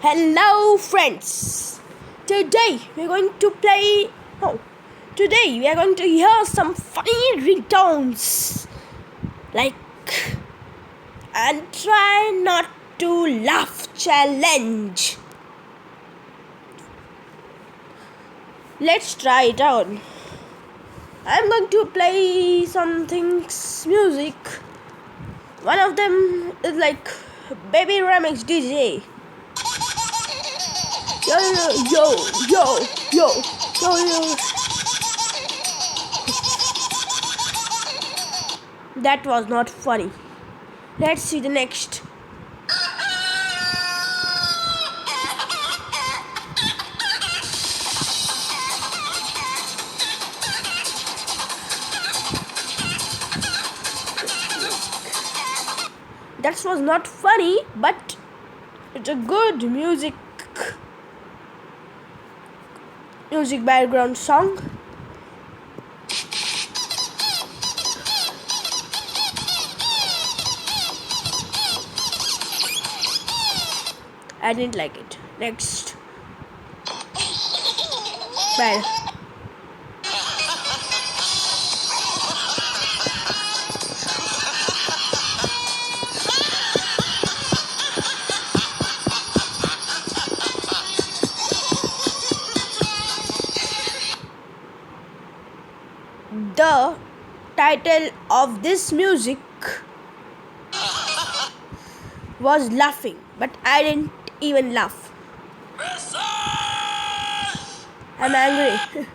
Hello friends! Today we are going to play... No. Today we are going to hear some funny ringtones. Like... And try not to laugh challenge. Let's try it out. I'm going to play something's music. One of them is like Baby Remix DJ. Yo, yo, yo, yo, yo, yo. That was not funny. Let's see the next. That was not funny, but it's a good music background song. I didn't like it. Next. Bad. The title of this music was Laughing, but I didn't even laugh. I'm angry.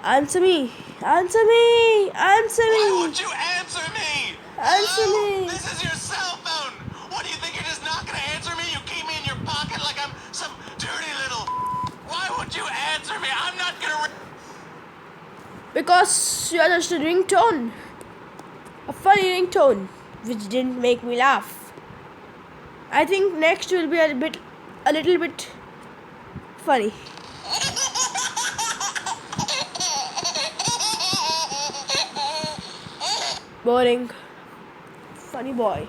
Answer me. Answer me. Answer me. Why won't you answer me? Answer me. This is your cell phone. What do you think? You're just not going to answer me? You keep me in your pocket like I'm some dirty little... Why won't you answer me? I'm not going to... Because you're just a ringtone. A funny ringtone, which didn't make me laugh. I think next will be a little bit funny. Boring. Funny boy.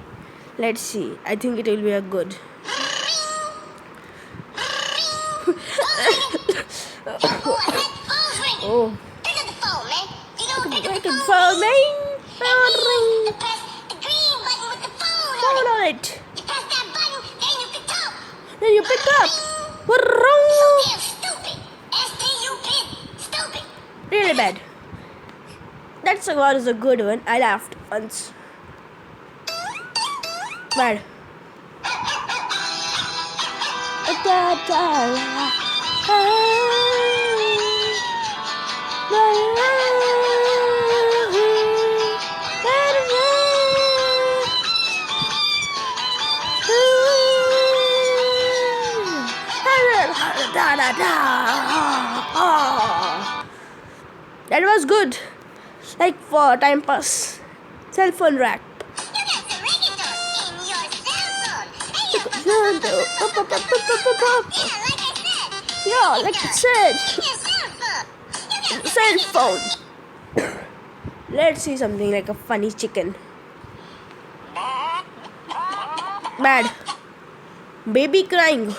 Let's see. I think it will be a good. Oh. Make it phone, man. Ring. Phone on it. Then you pick up. Really bad. That's was a good one. I laughed once. Bad. That was good. Like for time pass. Cell phone rap. Yeah, like I said. Cell phone. Let's see something like a funny chicken. Bad. Baby crying.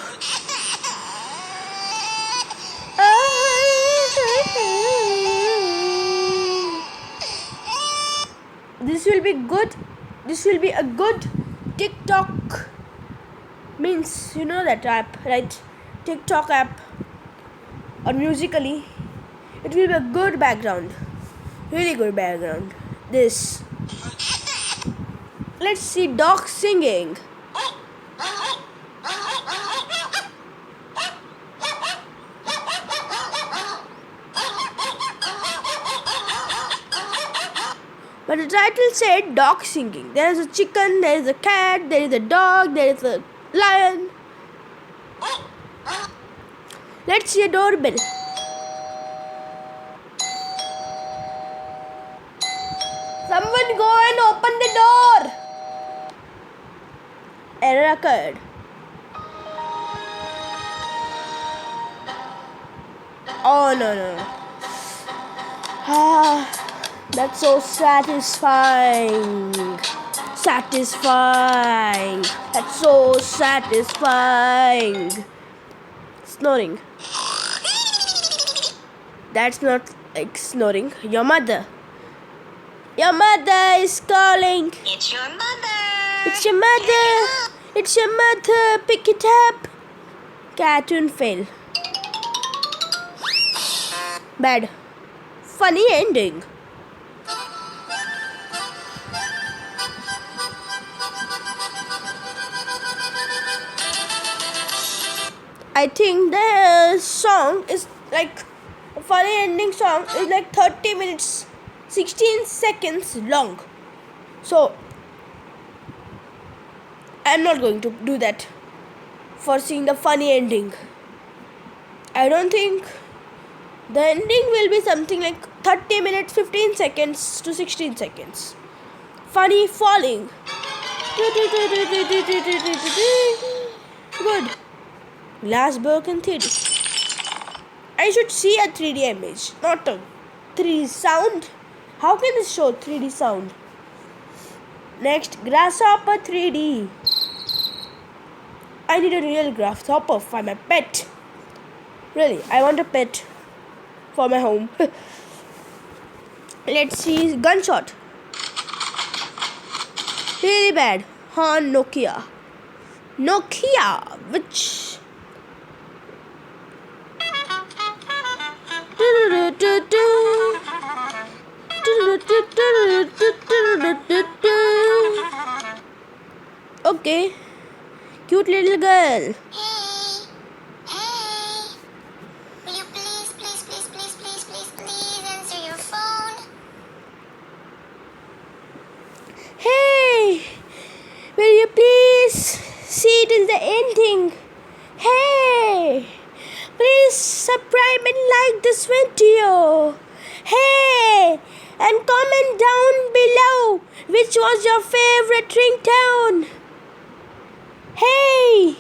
This will be good. This will be a good TikTok. Means you know that app, right? TikTok app or Musically. It will be a good background. Really good background. This. Let's see dog singing. But the title said dog singing. There is a chicken, there is a cat, there is a dog, there is a lion. Let's see a doorbell. Someone go and open the door. Error occurred. Oh no. That's so satisfying. satisfying. That's so satisfying. Snoring. That's not like snoring. Your mother. Your mother is calling. It's your mother. It's your mother. It's your mother. Pick it up. Cartoon fail. Bad. Funny ending. I think the song is like a funny ending song is like 30 minutes 16 seconds long. So I'm not going to do that for seeing the funny ending. I don't think the ending will be something like 30 minutes 15 seconds to 16 seconds. Funny falling. Good. Glass broken 3D. I should see a 3D image, not a 3D sound. How can this show 3D sound? Next, grasshopper 3D. I need a real grasshopper for my pet. Really, I want a pet for my home. Let's see, gunshot. Really bad. Horn Nokia. Nokia, which... Okay, cute little girl. Hey, will you please answer your phone? Hey, will you please see till the ending? Hey, please subscribe and like this video. Hey, and comment down below which was your favorite ringtone. Hey,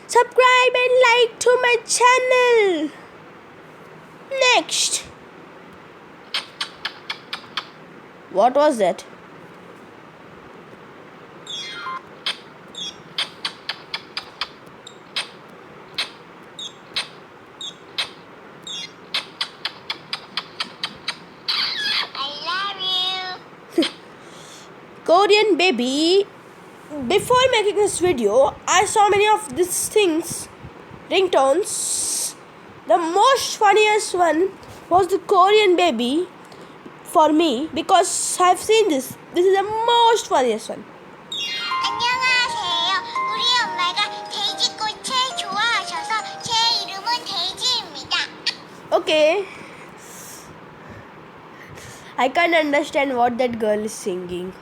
subscribe and like to my channel. Next. What was that? Korean baby. Before making this video, I saw many of these things, ringtones. The most funniest one was the Korean baby for me because I've seen this. This is the most funniest one. 안녕하세요. 우리 엄마가 돼지꽃을 좋아하셔서 제 이름은 돼지입니다. Okay. I can't understand what that girl is singing.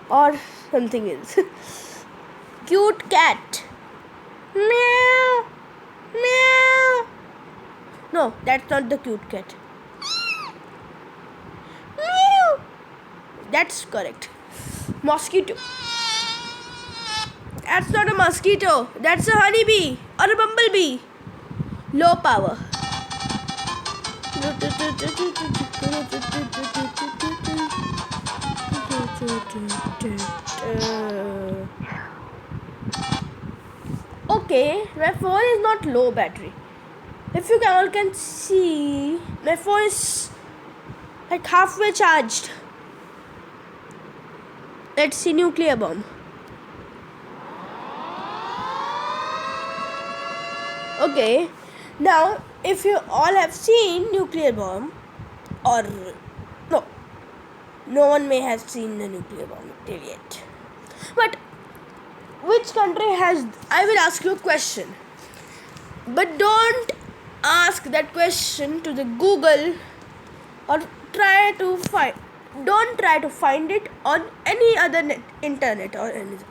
Or something else. Cute cat. Meow. Meow. No, that's not the cute cat. Meow. That's correct. Mosquito. That's not a mosquito. That's a honeybee or a bumblebee. Low power. Okay, my phone is not low battery. If you all can see, my phone is like halfway charged. Let's see nuclear bomb. Okay, now if you all have seen nuclear bomb, or no one may have seen the nuclear bomb till yet. But which country has? I will ask you a question, but don't ask that question to the Google or try to find. Don't try to find it on any other internet or anything.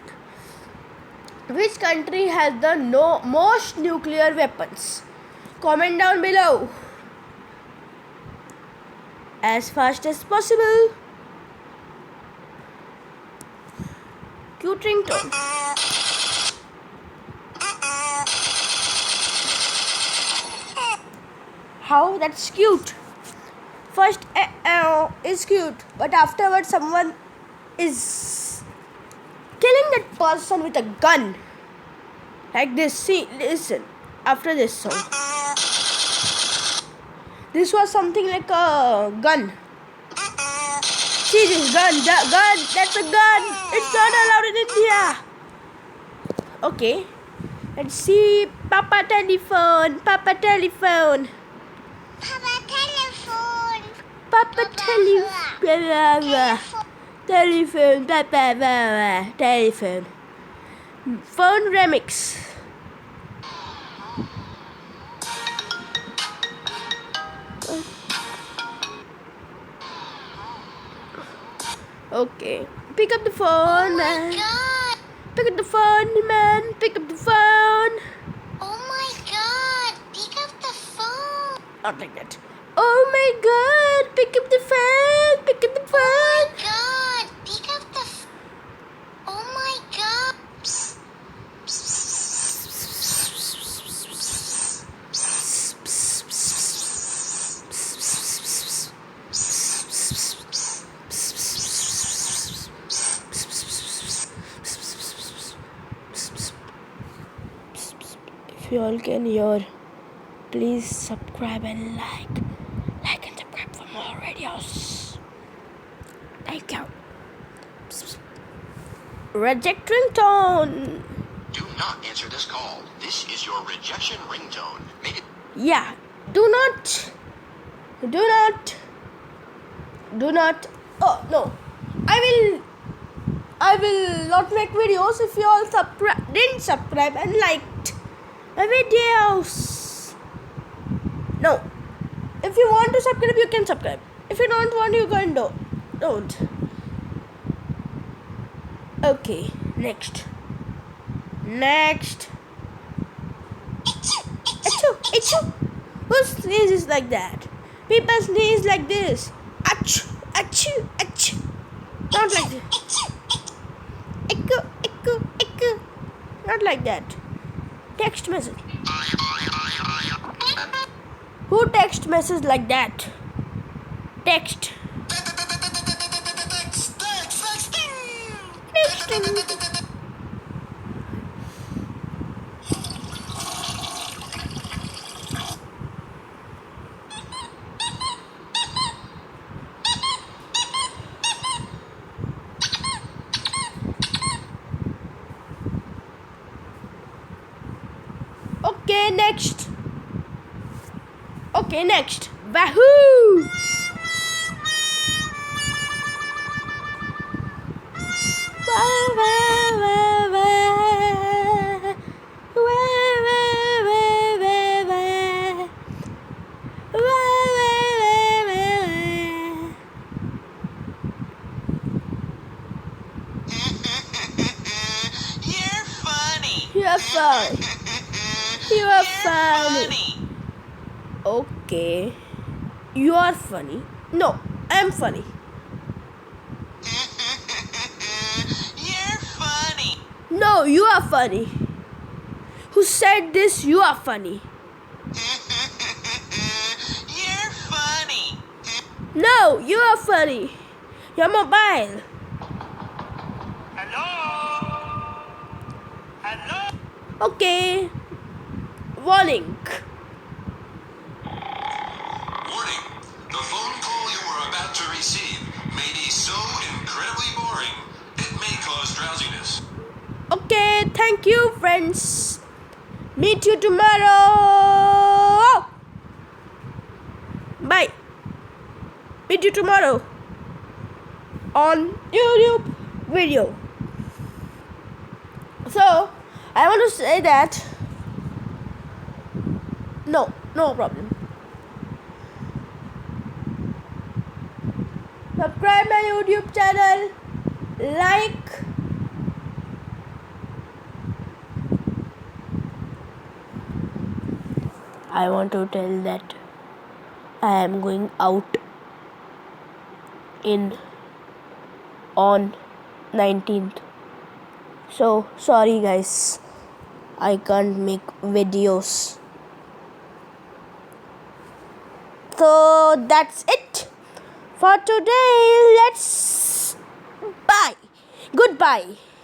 Which country has the most nuclear weapons? Comment down below as fast as possible. Cute ringtone. How? That's cute. First is cute, but afterwards someone is find that person with a gun. Like this. See, listen. After this song. This was something like a gun. See this gun. Gun. That's a gun. It's not allowed in India. Okay. Let's see. Papa telephone. Papa telephone. Papa telephone. Papa telephone. Telephone. Papa telephone. Phone remix. Okay. Pick up the phone, Oh my man. god. Pick up the phone, man. Pick up the phone. Oh my god. Pick up the phone. Not like that. Oh my god. Pick up the phone. Pick up the Oh phone. my god. Pick up the Oh my god. If you all can hear, please subscribe and like and subscribe for more videos. Thank you. Reject ringtone. Do not answer this call. This is your rejection ringtone. Make it. Yeah. Do not. Oh no. I will not make videos if you all didn't subscribe and liked my videos. No. If you want to subscribe, you can subscribe. If you don't want, you can don't. Okay. Next. Achoo. Who sneezes like that? People sneeze like this. Achoo. Not like this. Echo. Not like that. Text message. Who text message like that? Text. Okay, next. Wahoo! You're funny. You are funny. Okay. You are funny. No, I'm funny. You're funny. No, you are funny. Who said this? You are funny. You're funny. No, you are funny. Your mobile. Hello? Okay. Warning. Warning. The phone call you are about to receive may be so incredibly boring, it may cause drowsiness. Okay, thank you, friends. Meet you tomorrow. Bye. Meet you tomorrow on YouTube video. So, I want to say that no problem. Subscribe my YouTube channel, like, I want to tell that I am going out on 19th. So sorry guys, I can't make videos. So that's it for today. Goodbye.